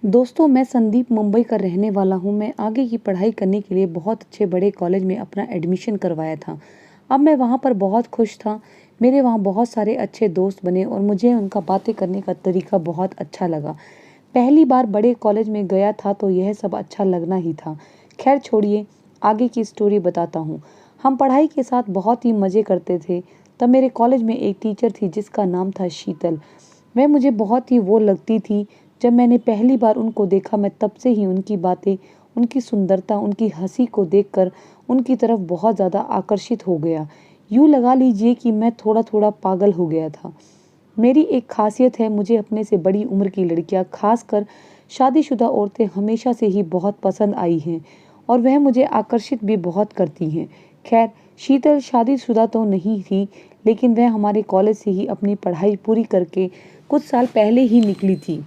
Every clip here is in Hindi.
दोस्तों, मैं संदीप मुंबई का रहने वाला हूँ। मैं आगे की पढ़ाई करने के लिए बहुत अच्छे बड़े कॉलेज में अपना एडमिशन करवाया था। अब मैं वहाँ पर बहुत खुश था। मेरे वहाँ बहुत सारे अच्छे दोस्त बने और मुझे उनका बातें करने का तरीका बहुत अच्छा लगा। पहली बार बड़े कॉलेज में गया था तो यह सब अच्छा लगना ही था। खैर छोड़िए, आगे की स्टोरी बताता हूँ। हम पढ़ाई के साथ बहुत ही मज़े करते थे। तब मेरे कॉलेज में एक टीचर थी जिसका नाम था शीतल। वह मुझे बहुत ही वो लगती थी। जब मैंने पहली बार उनको देखा मैं तब से ही उनकी बातें, उनकी सुंदरता, उनकी हंसी को देखकर उनकी तरफ बहुत ज़्यादा आकर्षित हो गया। यूँ लगा लीजिए कि मैं थोड़ा थोड़ा पागल हो गया था। मेरी एक खासियत है, मुझे अपने से बड़ी उम्र की लड़कियां, खासकर शादीशुदा औरतें हमेशा से ही बहुत पसंद आई हैं और वह मुझे आकर्षित भी बहुत करती हैं। खैर, शीतल शादीशुदा तो नहीं थी, लेकिन वह हमारे कॉलेज से ही अपनी पढ़ाई पूरी करके कुछ साल पहले ही निकली थी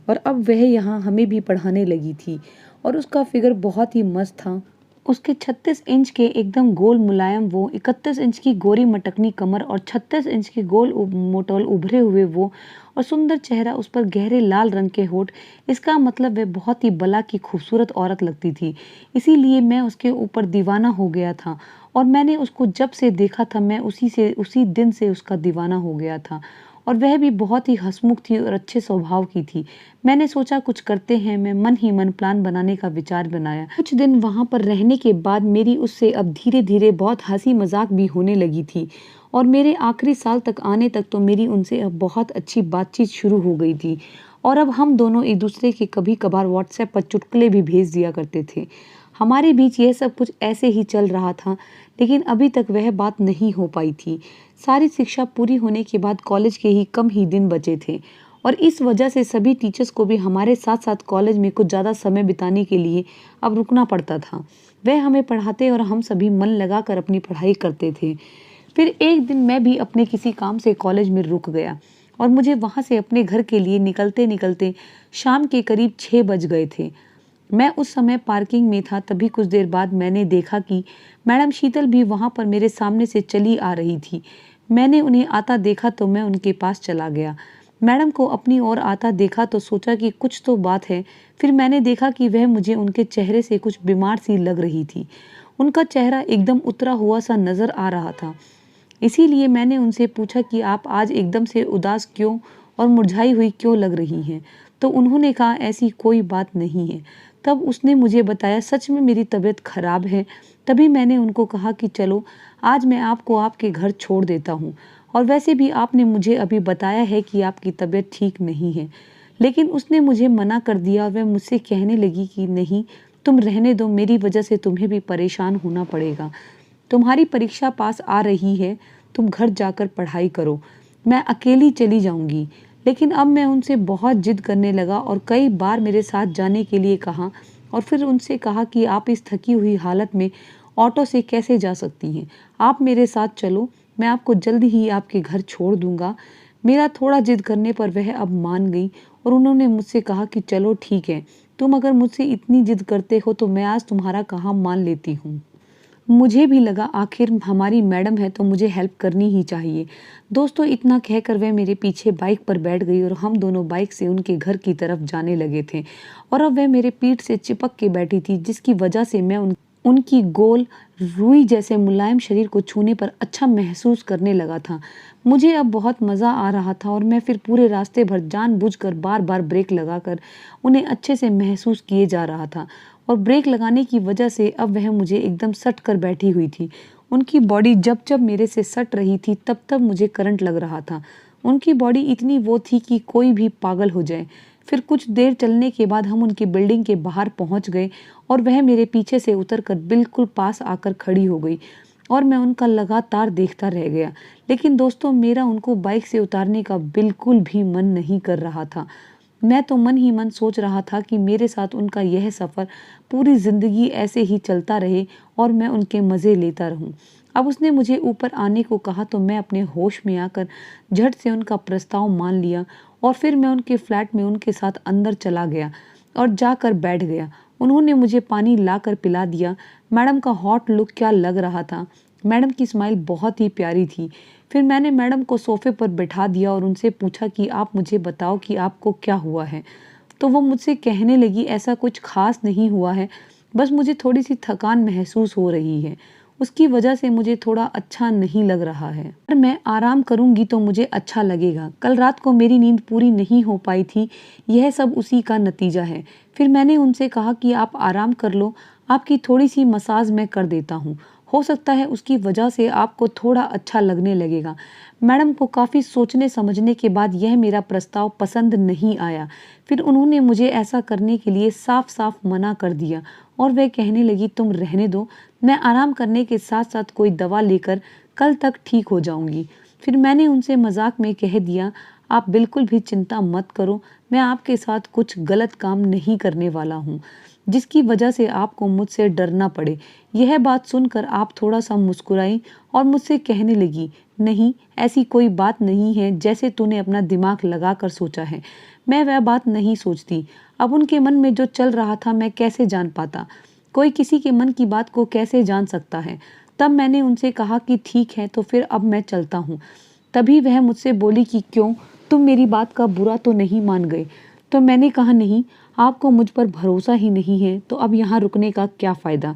और अब वह यहाँ हमें भी पढ़ाने लगी थी और उसका फिगर बहुत ही मस्त था। उसके 36 इंच के एकदम गोल मुलायम वो, 31 इंच की गोरी मटकनी कमर और 36 इंच के गोल मोटोल उभरे हुए वो और सुंदर चेहरा, उस पर गहरे लाल रंग के होठ। इसका मतलब वह बहुत ही बला की खूबसूरत औरत लगती थी। इसीलिए मैं उसके ऊपर दीवाना हो गया था और मैंने उसको जब से देखा था मैं उसी दिन से उसका दीवाना हो गया था। और वह भी बहुत ही हंसमुख थी और अच्छे स्वभाव की थी। मैंने सोचा कुछ करते हैं, मैं मन ही मन प्लान बनाने का विचार बनाया। कुछ दिन वहां पर रहने के बाद मेरी उससे अब धीरे धीरे बहुत हंसी मजाक भी होने लगी थी और मेरे आखिरी साल तक आने तक तो मेरी उनसे अब बहुत अच्छी बातचीत शुरू हो गई थी। और अब हम दोनों एक दूसरे के कभी कभार व्हाट्सएप पर चुटकुले भी भेज दिया करते थे। हमारे बीच यह सब कुछ ऐसे ही चल रहा था, लेकिन अभी तक वह बात नहीं हो पाई थी। सारी शिक्षा पूरी होने के बाद कॉलेज के ही कम ही दिन बचे थे और इस वजह से सभी टीचर्स को भी हमारे साथ साथ कॉलेज में कुछ ज़्यादा समय बिताने के लिए अब रुकना पड़ता था। वह हमें पढ़ाते और हम सभी मन लगाकर अपनी पढ़ाई करते थे। फिर एक दिन मैं भी अपने किसी काम से कॉलेज में रुक गया और मुझे वहाँ से अपने घर के लिए निकलते निकलते शाम के करीब 6 बज गए थे। मैं उस समय पार्किंग में था। तभी कुछ देर बाद मैंने देखा कि मैडम शीतल भी वहाँ पर मेरे सामने से चली आ रही थी। मैंने उन्हें आता देखा तो मैं उनके पास चला गया। मैडम को अपनी ओर आता देखा तो सोचा कि कुछ तो बात है। फिर मैंने देखा कि वह मुझे उनके चेहरे से कुछ बीमार सी लग रही थी। उनका चेहरा एकदम उतरा हुआ सा नजर आ रहा था। इसीलिए मैंने उनसे पूछा कि आप आज एकदम से उदास क्यों और मुरझाई हुई क्यों लग रही हैं। तो उन्होंने कहा ऐसी कोई बात नहीं है। तब उसने मुझे बताया सच में मेरी तबीयत खराब है। तभी मैंने उनको कहा कि चलो आज मैं आपको आपके घर छोड़ देता हूँ और वैसे भी आपने मुझे अभी बताया है कि आपकी तबीयत ठीक नहीं है। लेकिन उसने मुझे मना कर दिया और वह मुझसे कहने लगी कि नहीं, तुम रहने दो, मेरी वजह से तुम्हें भी परेशान होना पड़ेगा। तुम्हारी परीक्षा पास आ रही है, तुम घर जाकर पढ़ाई करो, मैं अकेली चली जाऊंगी। लेकिन अब मैं उनसे बहुत जिद करने लगा और कई बार मेरे साथ जाने के लिए कहा और फिर उनसे कहा कि आप इस थकी हुई हालत में ऑटो से कैसे जा सकती हैं, आप मेरे साथ चलो, मैं आपको जल्द ही आपके घर छोड़ दूंगा। मेरा थोड़ा जिद करने पर वह अब मान गई और उन्होंने मुझसे कहा कि चलो ठीक है, तुम अगर मुझसे इतनी जिद करते हो तो मैं आज तुम्हारा कहा मान लेती हूँ। मुझे भी लगा आखिर हमारी मैडम है तो मुझे हेल्प करनी ही चाहिए। दोस्तों, इतना कहकर वह मेरे पीछे बाइक पर बैठ गई और हम दोनों बाइक से उनके घर की तरफ जाने लगे थे और अब वह मेरे पीठ से चिपक के बैठी थी, जिसकी वजह से मैं उनकी गोल रुई जैसे मुलायम शरीर को छूने पर अच्छा महसूस करने लगा था। मुझे अब बहुत मज़ा आ रहा था और मैं फिर पूरे रास्ते भर जानबूझकर बार बार ब्रेक लगाकर उन्हें अच्छे से महसूस किए जा रहा था और ब्रेक लगाने की वजह से अब वह मुझे एकदम सट कर बैठी हुई थी। उनकी बॉडी जब जब मेरे से सट रही थी तब तब मुझे करंट लग रहा था। उनकी बॉडी इतनी वो थी कि कोई भी पागल हो जाए। फिर कुछ देर चलने के बाद हम उनकी बिल्डिंग के बाहर पहुंच गए और वह मेरे पीछे से उतरकर बिल्कुल पास आकर खड़ी हो गई और मैं उनका लगातार देखता रह गया। लेकिन दोस्तों, मेरा उनको बाइक से उतारने का बिल्कुल भी मन नहीं कर रहा था। मैं तो मन ही मन सोच रहा था कि मेरे साथ उनका यह सफ़र पूरी ज़िंदगी ऐसे ही चलता रहे और मैं उनके मज़े लेता रहूं। अब उसने मुझे ऊपर आने को कहा तो मैं अपने होश में आकर झट से उनका प्रस्ताव मान लिया और फिर मैं उनके फ्लैट में उनके साथ अंदर चला गया और जाकर बैठ गया। उन्होंने मुझे पानी लाकर पिला दिया। मैडम का हॉट लुक क्या लग रहा था। मैडम की स्माइल बहुत ही प्यारी थी। फिर मैंने मैडम को सोफे पर बैठा दिया और उनसे पूछा कि आप मुझे बताओ कि आपको क्या हुआ है। तो वो मुझसे कहने लगी, ऐसा कुछ खास नहीं हुआ है, बस मुझे थोड़ी सी थकान महसूस हो रही है, उसकी वजह से मुझे थोड़ा अच्छा नहीं लग रहा है। पर मैं आराम करूंगी तो मुझे अच्छा लगेगा। कल रात को मेरी नींद पूरी नहीं हो पाई थी, यह सब उसी का नतीजा है। फिर मैंने उनसे कहा कि आप आराम कर लो, आपकी थोड़ी सी मसाज मैं कर देता हूँ, हो सकता है उसकी वजह से आपको थोड़ा अच्छा लगने लगेगा। मैडम को काफ़ी सोचने समझने के बाद यह मेरा प्रस्ताव पसंद नहीं आया। फिर उन्होंने मुझे ऐसा करने के लिए साफ साफ मना कर दिया और वह कहने लगी, तुम रहने दो, मैं आराम करने के साथ साथ कोई दवा लेकर कल तक ठीक हो जाऊंगी। फिर मैंने उनसे मजाक में कह दिया, आप बिल्कुल भी चिंता मत करो, मैं आपके साथ कुछ गलत काम नहीं करने वाला हूँ जिसकी वजह से आपको मुझसे डरना पड़े। यह बात सुनकर आप थोड़ा सा मुस्कुराई और मुझसे कहने लगी, नहीं ऐसी कोई बात नहीं है जैसे तूने अपना दिमाग लगाकर सोचा है, मैं वह बात नहीं सोचती। अब उनके मन में जो चल रहा था मैं कैसे जान पाता, कोई किसी के मन की बात को कैसे जान सकता है। तब मैंने उनसे कहा कि ठीक है, तो फिर अब मैं चलता हूँ। तभी वह मुझसे बोली कि क्यों, तुम मेरी बात का बुरा तो नहीं मान गए। तो मैंने कहा, नहीं, आपको मुझ पर भरोसा ही नहीं है तो अब यहाँ रुकने का क्या फ़ायदा।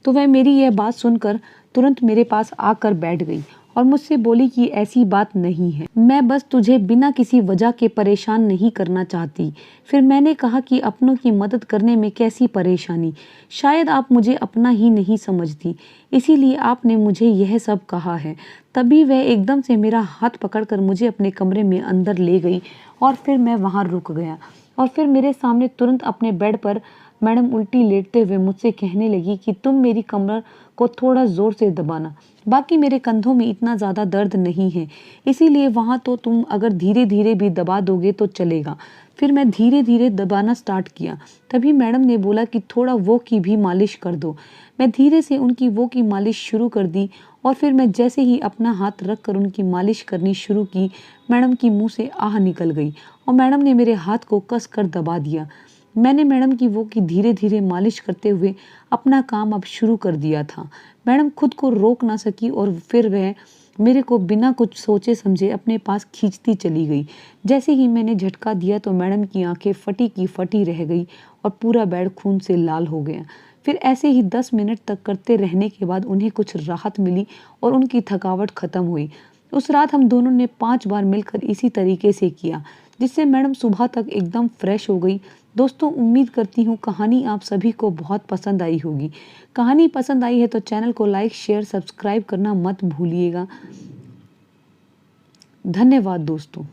तो वह मेरी यह बात सुनकर तुरंत मेरे पास आकर बैठ गई और मुझसे बोली कि ऐसी बात नहीं है, मैं बस तुझे बिना किसी वजह के परेशान नहीं करना चाहती। फिर मैंने कहा कि अपनों की मदद करने में कैसी परेशानी, शायद आप मुझे अपना ही नहीं समझती, इसीलिए आपने मुझे यह सब कहा है। तभी वह एकदम से मेरा हाथ पकड़कर मुझे अपने कमरे में अंदर ले गई और फिर मैं वहाँ रुक गया। और फिर मेरे सामने तुरंत अपने बेड पर मैडम उल्टी लेटते हुए मुझसे कहने लगी कि तुम मेरी कमर को थोड़ा ज़ोर से दबाना, बाकी मेरे कंधों में इतना ज़्यादा दर्द नहीं है, इसीलिए वहाँ तो तुम अगर धीरे धीरे भी दबा दोगे तो चलेगा। फिर मैं धीरे धीरे दबाना स्टार्ट किया। तभी मैडम ने बोला कि थोड़ा वो की भी मालिश कर दो। मैं धीरे से उनकी वो की मालिश शुरू कर दी और फिर मैं जैसे ही अपना हाथ रख कर उनकी मालिश करनी शुरू की, मैडम की मुंह से आह निकल गई और मैडम ने मेरे हाथ को कस कर दबा दिया। मैंने मैडम की वो की धीरे धीरे मालिश करते हुए अपना काम अब शुरू कर दिया था। मैडम खुद को रोक ना सकी और फिर वह मेरे को बिना कुछ सोचे समझे अपने पास खींचती चली गई। जैसे ही मैंने झटका दिया तो मैडम की आंखें फटी की फटी रह गई और पूरा बेड खून से लाल हो गया। फिर ऐसे ही 10 मिनट तक करते रहने के बाद उन्हें कुछ राहत मिली और उनकी थकावट खत्म हुई। उस रात हम दोनों ने 5 बार मिलकर इसी तरीके से किया, जिससे मैडम सुबह तक एकदम फ्रेश हो गई। दोस्तों, उम्मीद करती हूँ कहानी आप सभी को बहुत पसंद आई होगी। कहानी पसंद आई है तो चैनल को लाइक, शेयर, सब्सक्राइब करना मत भूलिएगा। धन्यवाद दोस्तों।